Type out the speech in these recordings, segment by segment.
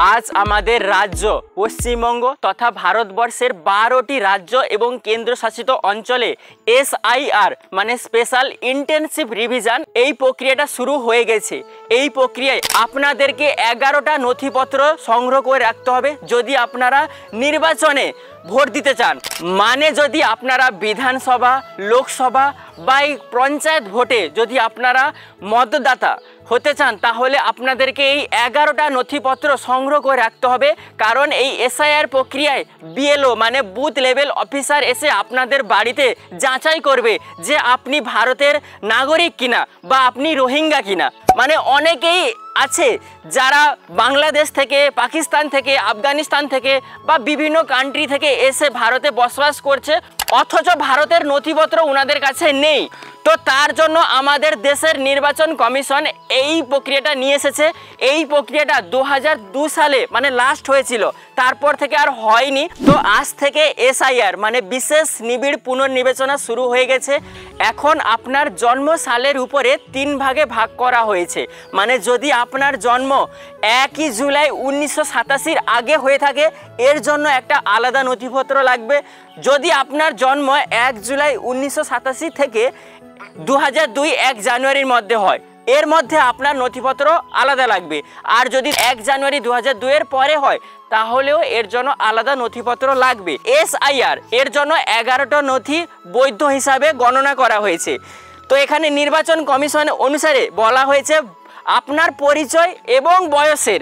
আজ আমাদের রাজ্য পশ্চিমবঙ্গ তথা ভারতবর্ষের 12টি রাজ্য এবং কেন্দ্রশাসিত অঞ্চলে SIR মানে স্পেশাল ইন্টেনসিভ রিভিশন এই প্রক্রিয়াটা শুরু হয়ে গেছে। এই প্রক্রিয়ায় আপনাদেরকে 11টা নথিপত্র সংগ্রহ করে রাখতে হবে যদি আপনারা নির্বাচনে ভোট দিতে চান। মানে যদি আপনারা বিধানসভা, লোকসভা বা পঞ্চায়েত ভোটে যদি আপনারা মতদাতা হতে চান তাহলে আপনাদেরকে এই 11টা নথিপত্র সংগ্রহ করে রাখতে হবে। কারণ এই SIR প্রক্রিয়ায় BLO মানে বুথ লেভেল অফিসার এসে আপনাদের বাড়িতে যাচাই করবে যে আপনি ভারতের নাগরিক কিনা বা আপনি রোহিঙ্গা কিনা। মানে অনেকেই আছে যারা বাংলাদেশ থেকে, পাকিস্তান থেকে, আফগানিস্তান থেকে বা বিভিন্ন কান্ট্রি থেকে এসে ভারতে বসবাস করছে অথচ ভারতের নথিপত্র ওনাদের কাছে নেই। তো তার জন্য আমাদের দেশের নির্বাচন কমিশন এই প্রক্রিয়াটা নিয়ে এসেছে। এই প্রক্রিয়াটা 2002 সালে মানে লাস্ট হয়েছিল, তারপর থেকে আর হয়নি। তো আজ থেকে SIR মানে বিশেষ নিবিড় পুনর্বিবেচনা শুরু হয়ে গেছে। এখন আপনার জন্ম সালের উপরে 3 ভাগে ভাগ করা হয়েছে। মানে যদি আপনার জন্ম 1 জুলাই 1987 আগে হয়ে থাকে এর জন্য একটা আলাদা নথিপত্র লাগবে। যদি আপনার জন্ম 1 জুলাই 1987 থেকে 2002 1 জানুয়ারির মধ্যে হয় এর মধ্যে আপনার নথিপত্র আলাদা লাগবে। আর যদি 1 জানুয়ারি 2002 এর পরে হয় তাহলেও এর জন্য আলাদা নথিপত্র লাগবে। SIR এর জন্য 11টা নথি বৈধ হিসাবে গণনা করা হয়েছে। তো এখানে নির্বাচন কমিশন অনুসারে বলা হয়েছে আপনার পরিচয় এবং বয়সের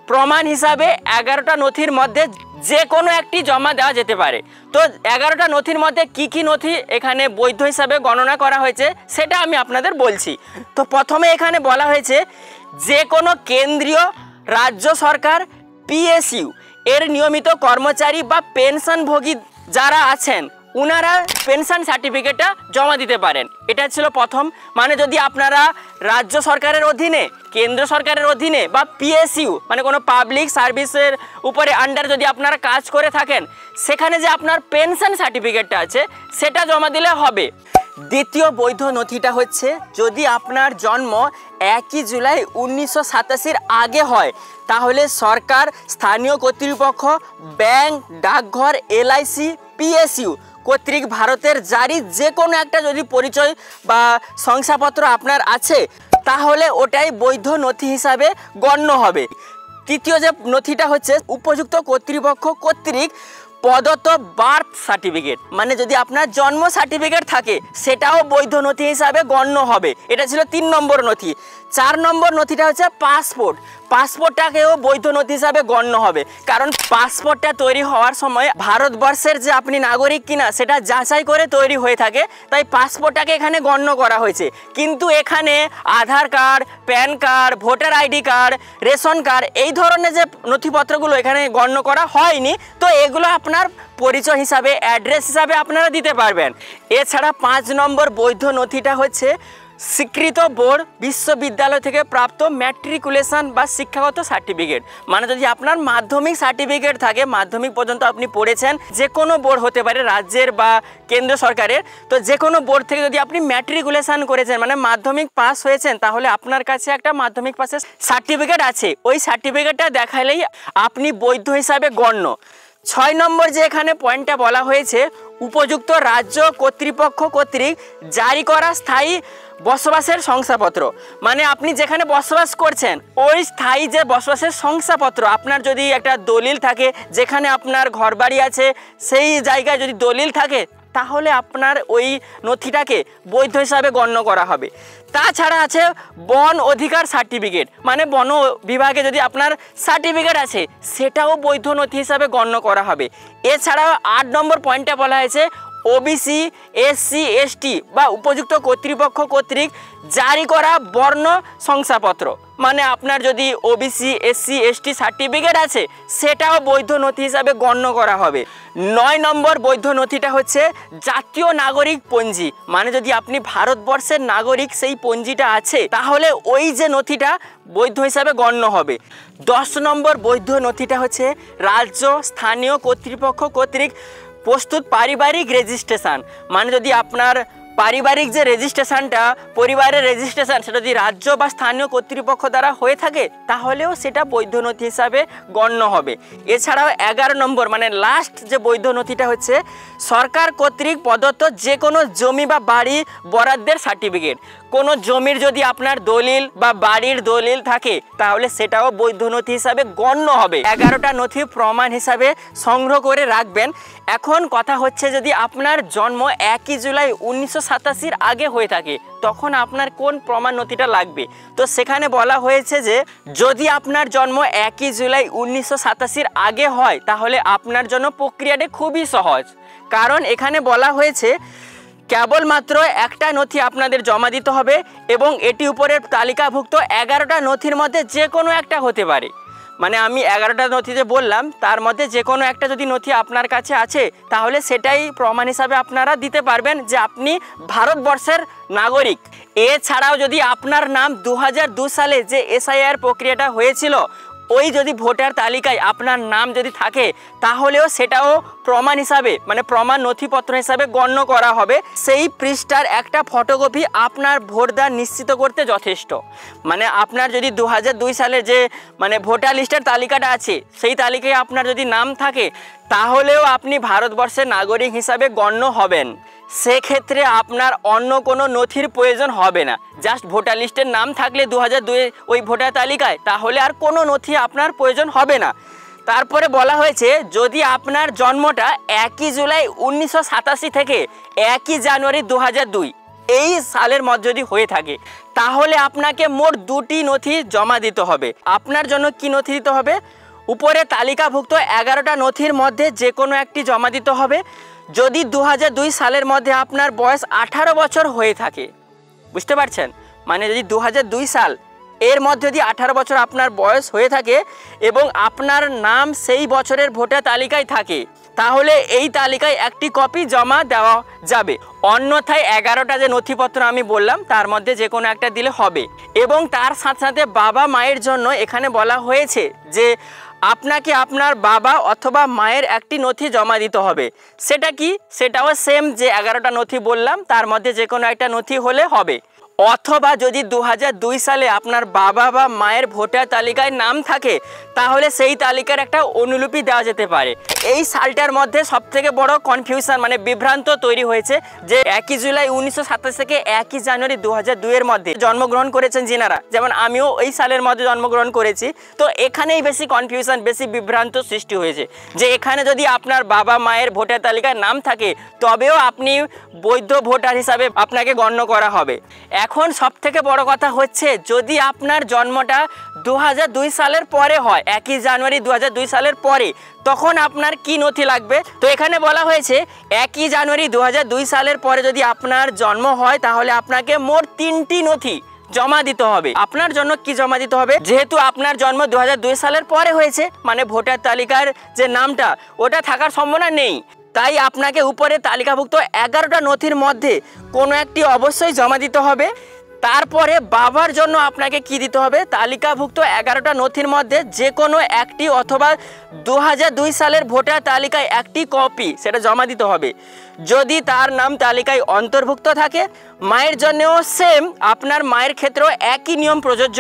প্রমাণ হিসাবে 11টা নথির মধ্যে যে কোনো একটি জমা দেওয়া যেতে পারে। তো 11টা নথির মধ্যে কি কি নথি এখানে বৈধ হিসাবে গণনা করা হয়েছে সেটা আমি আপনাদের বলছি। তো প্রথমে এখানে বলা হয়েছে যে কোনো কেন্দ্রীয়, রাজ্য সরকার, PSU এর নিয়মিত কর্মচারী বা পেনশনভোগী যারা আছেন উনারা পেনশন সার্টিফিকেটটা জমা দিতে পারেন। এটা ছিল প্রথম। মানে যদি আপনারা রাজ্য সরকারের অধীনে, কেন্দ্র সরকারের অধীনে বা PSU মানে কোনো পাবলিক সার্ভিসের উপরে আন্ডার যদি আপনারা কাজ করে থাকেন সেখানে যে আপনার পেনশন সার্টিফিকেটটা আছে সেটা জমা দিলে হবে। দ্বিতীয় বৈধ নথিটা হচ্ছে যদি আপনার জন্ম 1 জুলাই 1987 আগে হয় তাহলে সরকার, স্থানীয় কর্তৃপক্ষ, ব্যাংক, ডাকঘর, LIC, PSU কর্তৃক ভারতের জারি যে কোনো একটা যদি পরিচয় বা শংসাপত্র আপনার আছে তাহলে ওটাই বৈধ নথি হিসাবে গণ্য হবে। তৃতীয় যে নথিটা হচ্ছে উপযুক্ত কর্তৃপক্ষ কর্তৃক প্রদত্ত বার্থ সার্টিফিকেট। মানে যদি আপনার জন্ম সার্টিফিকেট থাকে সেটাও বৈধ নথি হিসাবে গণ্য হবে। এটা ছিল 3 নম্বর নথি। 4 নম্বর নথিটা হচ্ছে পাসপোর্ট। পাসপোর্টটাকেও বৈধ নথি হিসাবে গণ্য হবে। কারণ পাসপোর্টটা তৈরি হওয়ার সময় ভারতবর্ষের যে আপনি নাগরিক কিনা সেটা যাচাই করে তৈরি হয়ে থাকে, তাই পাসপোর্টটাকে এখানে গণ্য করা হয়েছে। কিন্তু এখানে Aadhaar card, PAN card, voter ID card, ration card এই ধরনের যে নথিপত্রগুলো এখানে গণ্য করা হয়নি। তো এগুলো আপনার পরিচয় হিসাবে, অ্যাড্রেস হিসাবে আপনারা দিতে পারবেন। এছাড়া 5 নম্বর বৈধ নথিটা হচ্ছে স্বীকৃত বোর্ড, বিশ্ববিদ্যালয় থেকে প্রাপ্ত ম্যাট্রিকুলেশন বা শিক্ষাগত সার্টিফিকেট। মানে যদি আপনার মাধ্যমিক সার্টিফিকেট থাকে, মাধ্যমিক পর্যন্ত আপনি পড়েছেন, যে কোনো বোর্ড হতে পারে রাজ্যের বা কেন্দ্র সরকারের, তো যে কোনো বোর্ড থেকে যদি আপনি ম্যাট্রিকুলেশন করেছেন মানে মাধ্যমিক পাস হয়েছেন তাহলে আপনার কাছে একটা মাধ্যমিক পাসের সার্টিফিকেট আছে। ওই সার্টিফিকেটটা দেখালেই আপনি বৈধ হিসাবে গণ্য। 6 নম্বর যে এখানে পয়েন্টটা বলা হয়েছে উপযুক্ত রাজ্য কর্তৃপক্ষ কর্তৃক জারি করা স্থায়ী বসবাসের শংসাপত্র। মানে আপনি যেখানে বসবাস করছেন ওই স্থায়ী যে বসবাসের শংসাপত্র, আপনার যদি একটা দলিল থাকে যেখানে আপনার ঘরবাড়ি আছে সেই জায়গায় যদি দলিল থাকে তাহলে আপনার ওই নথিটাকে বৈধ হিসাবে গণ্য করা হবে। তাছাড়া আছে বন অধিকার সার্টিফিকেট। মানে বন বিভাগে যদি আপনার সার্টিফিকেট আছে সেটাও বৈধ নথি হিসাবে গণ্য করা হবে। এছাড়াও 8 নম্বর পয়েন্টটা বলা হয়েছে OBC, SC, ST বা উপযুক্ত কর্তৃপক্ষ কর্তৃক জারি করা বর্ণ শংসাপত্র। মানে আপনার যদি OBC, SC, ST সার্টিফিকেট আছে সেটাও বৈধ নথি হিসাবে গণ্য করা হবে। 9 নম্বর বৈধ নথিটা হচ্ছে জাতীয় নাগরিক পঞ্জি। মানে যদি আপনি ভারতবর্ষের নাগরিক সেই পঞ্জিটা আছে তাহলে ওই যে নথিটা বৈধ হিসাবে গণ্য হবে। 10 নম্বর বৈধ নথিটা হচ্ছে রাজ্য, স্থানীয় কর্তৃপক্ষ কর্তৃক প্রস্তুত পারিবারিক রেজিস্ট্রেশন। মানে যদি আপনার পারিবারিক যে রেজিস্ট্রেশনটা, পরিবারের রেজিস্ট্রেশন, সেটা যদি রাজ্য বা স্থানীয় কর্তৃপক্ষ দ্বারা হয়ে থাকে তাহলেও সেটা বৈধ নথি হিসাবে গণ্য হবে। এছাড়াও 11 নম্বর মানে লাস্ট যে বৈধ নথিটা হচ্ছে সরকার কর্তৃক প্রদত্ত যে কোনো জমি বা বাড়ি বরাদ্দের সার্টিফিকেট। কোনো জমির যদি আপনার দলিল বা বাড়ির দলিল থাকে তাহলে সেটাও বৈধ নথি হিসাবে গণ্য হবে। 11টা নথি প্রমাণ হিসাবে সংগ্রহ করে রাখবেন। এখন কথা হচ্ছে যদি আপনার জন্ম 1 জুলাই 1987 আগে হয়ে থাকে তখন আপনার কোন প্রমাণ নথিটা লাগবে। তো সেখানে বলা হয়েছে যে যদি আপনার জন্ম 1 জুলাই 1987 আগে হয় তাহলে আপনার জন্য প্রক্রিয়াটি খুবই সহজ। কারণ এখানে বলা হয়েছে কেবলমাত্র একটা নথি আপনাদের জমা দিতে হবে এবং এটি উপরের তালিকাভুক্ত 11টা নথির মধ্যে যে কোনো একটা হতে পারে। মানে আমি 11টা নথিতে বললাম তার মধ্যে যে কোনো একটা যদি নথি আপনার কাছে আছে তাহলে সেটাই প্রমাণ হিসাবে আপনারা দিতে পারবেন যে আপনি ভারতবর্ষের নাগরিক। এছাড়াও যদি আপনার নাম 2002 সালে যে SIR প্রক্রিয়াটা হয়েছিল ওই যদি ভোটার তালিকায় আপনার নাম যদি থাকে তাহলেও সেটাও প্রমাণ হিসাবে মানে প্রমাণ নথিপত্র হিসাবে গণ্য করা হবে। সেই পৃষ্ঠার একটা ফটোকপি আপনার ভোটদান নিশ্চিত করতে যথেষ্ট। মানে আপনার যদি 2002 সালে যে মানে ভোটার লিস্টের তালিকাটা আছে সেই তালিকায় আপনার যদি নাম থাকে তাহলেও আপনি ভারতবর্ষের নাগরিক হিসাবে গণ্য হবেন। সেক্ষেত্রে আপনার অন্য কোনো নথির প্রয়োজন হবে না। জাস্ট ভোটার লিস্টের নাম থাকলে 2002 ওই ভোটার তালিকায় তাহলে আর কোনো নথি আপনার প্রয়োজন হবে না। তারপরে বলা হয়েছে যদি আপনার জন্মটা 1 জুলাই 1987 থেকে 1 জানুয়ারি 2002 এই সালের মধ্যে যদি হয়ে থাকে তাহলে আপনাকে মোট 2টি নথি জমা দিতে হবে। আপনার জন্য কি নথি দিতে হবে? উপরে তালিকাভুক্ত 11টা নথির মধ্যে যে কোনো একটি জমা দিতে হবে। যদি 2002 সালের মধ্যে আপনার বয়স 18 বছর হয়ে থাকে, বুঝতে পারছেন? মানে যদি 2002 সাল এর মধ্যে যদি 18 বছর আপনার বয়স হয়ে থাকে এবং আপনার নাম সেই বছরের ভোটার তালিকায় থাকে তাহলে এই তালিকায় একটি কপি জমা দেওয়া যাবে। অন্যথায় 11টা যে নথিপত্র আমি বললাম তার মধ্যে যে কোনো একটা দিলে হবে। এবং তার সাথে সাথে বাবা মায়ের জন্য এখানে বলা হয়েছে যে আপনাকে আপনার বাবা অথবা মায়ের একটি নথি জমা দিতে হবে। সেটা কি? সেটাও সেম যে 11টা নথি বললাম তার মধ্যে যে কোনো একটা নথি হলে হবে। অথবা যদি 2002 সালে আপনার বাবা বা মায়ের ভোটার তালিকায় নাম থাকে তাহলে সেই তালিকার একটা অনুলিপি দেওয়া যেতে পারে। এই সালটার মধ্যে সবথেকে বড় কনফিউশন মানে বিভ্রান্ত তৈরি হয়েছে যে 1 জুলাই 1987 থেকে 1 জানুয়ারি 2002 এর মধ্যে জন্মগ্রহণ করেছেন যিনারা, যেমন আমিও এই সালের মধ্যে জন্মগ্রহণ করেছি। তো এখানেই বেশি কনফিউশন বেশি বিভ্রান্ত সৃষ্টি হয়েছে যে এখানে যদি আপনার বাবা মায়ের ভোটার তালিকায় নাম থাকে তবেও আপনি বৈধ ভোটার হিসাবে আপনাকে গণ্য করা হবে। এখন সবথেকে বড় কথা হচ্ছে যদি আপনার জন্মটা 2002 সালের পরে হয়, 1 জানুয়ারি 2002 সালের পরে, তখন আপনার কি নথি লাগবে? তো এখানে বলা হয়েছে 1 জানুয়ারি 2002 সালের পরে যদি আপনার জন্ম হয় তাহলে আপনাকে মোট 3টি নথি জমা দিতে হবে। আপনার জন্য কি জমা দিতে হবে? যেহেতু আপনার জন্ম 2002 সালের পরে হয়েছে মানে ভোটার তালিকার যে নামটা ওটা থাকার সম্ভাবনা নেই, তাই আপনাকে উপরে তালিকাভুক্ত 11টা নথির মধ্যে কোনো একটি অবশ্যই জমা দিতে হবে। তারপরে বাবার জন্য আপনাকে কি দিতে হবে? তালিকাভুক্ত 11টা নথির মধ্যে যে কোনো একটি অথবা 2002 সালের ভোটার তালিকায় একটি কপি সেটা জমা দিতে হবে। যদি তার নাম তালিকায় অন্তর্ভুক্ত থাকে মায়ের জন্যও সেম, আপনার মায়ের ক্ষেত্রেও একই নিয়ম প্রযোজ্য।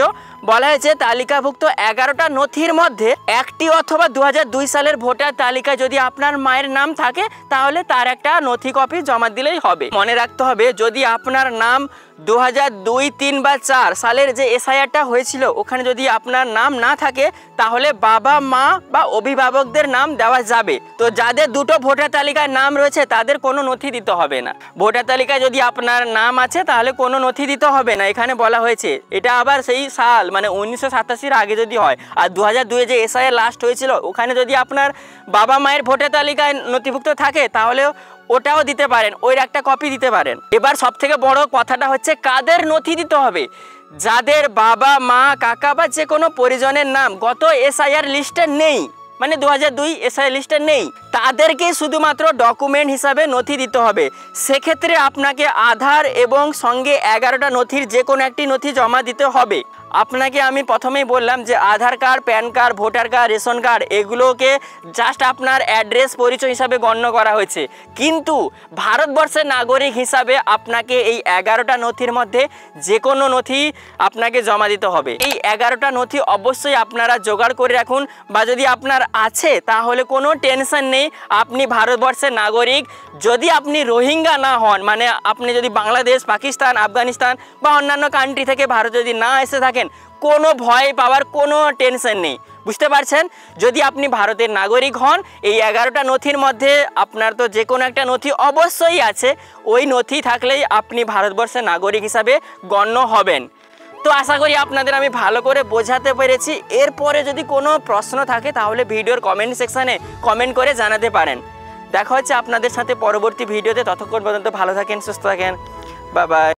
বলা হয়েছে তালিকাভুক্ত 11টা নথির মধ্যে একটি অথবা 2002 সালের ভোটার তালিকায় যদি আপনার মায়ের নাম থাকে তাহলে তার একটা নথি কপি জমা দিলেই হবে। মনে রাখতে হবে যদি আপনার নাম 2002, 3 বা 4 সালের যে SIRটা হয়েছিল ওখানে যদি আপনার নাম না থাকে তাহলে বাবা মা বা অভিভাবকদের নাম দেওয়া যাবে। তো যাদের দুটো ভোটার তালিকায় নাম রয়েছে তাদের কোনো নথি দিতে হবে না। ভোটার তালিকায় যদি আপনার নাম আছে তাহলে কোনো নথি দিতে হবে না। এখানে বলা হয়েছে এটা আবার সেই সাল মানে 1987 আগে যদি হয় আর 2002 যে SIR লাস্ট হয়েছিল ওখানে যদি আপনার বাবা মায়ের ভোটার তালিকায় নথিভুক্ত থাকে তাহলে ওটাও দিতে পারেন, ওই একটা কপি দিতে পারেন। এবার সবথেকে বড় কথাটা হচ্ছে কাদের নথি দিতে হবে? যাদের বাবা মা কাকা বা যে কোনো পরিজনের নাম গত SIR লিস্টে নেই মানে 2002 SIR লিস্টে নেই তাদেরকে শুধুমাত্র ডকুমেন্ট হিসাবে নথি দিতে হবে। সেক্ষেত্রে আপনাকে আধার এবং সঙ্গে 11টা নথির যে কোনো একটি নথি জমা দিতে হবে। আপনাকে আমি প্রথমেই বললাম যে Aadhaar card, PAN card, voter card, ration card এগুলোকে জাস্ট আপনার অ্যাড্রেস পরিচয় হিসাবে গণ্য করা হয়েছে, কিন্তু ভারতবর্ষের নাগরিক হিসাবে আপনাকে এই 11টা নথির মধ্যে যে কোনো নথি আপনাকে জমা দিতে হবে। এই 11টা নথি অবশ্যই আপনারা জোগাড় করে রাখুন, বা যদি আপনার আছে তাহলে কোনো টেনশন নেই, আপনি ভারতবর্ষের নাগরিক। যদি আপনি রোহিঙ্গা না হন, মানে আপনি যদি বাংলাদেশ, পাকিস্তান, আফগানিস্তান বা অন্যান্য কান্ট্রি থেকে ভারত যদি না এসে থাকেন, কোনো ভয় পাওয়ার কোনো টেনশন নেই। বুঝতে পারছেন? যদি আপনি ভারতের নাগরিক হন, এই 11টা নথির মধ্যে আপনার তো যে কোনো একটা নথি অবশ্যই আছে, ওই নথি থাকলেই আপনি ভারতবর্ষের নাগরিক হিসাবে গণ্য হবেন। তো আশা করি আপনাদের আমি ভালো করে বোঝাতে পেরেছি। এরপরে যদি কোনো প্রশ্ন থাকে তাহলে ভিডিওর কমেন্ট সেকশানে কমেন্ট করে জানাতে পারেন। দেখা হচ্ছে আপনাদের সাথে পরবর্তী ভিডিওতে। ততক্ষণ পর্যন্ত ভালো থাকেন, সুস্থ থাকেন, বাই বাই।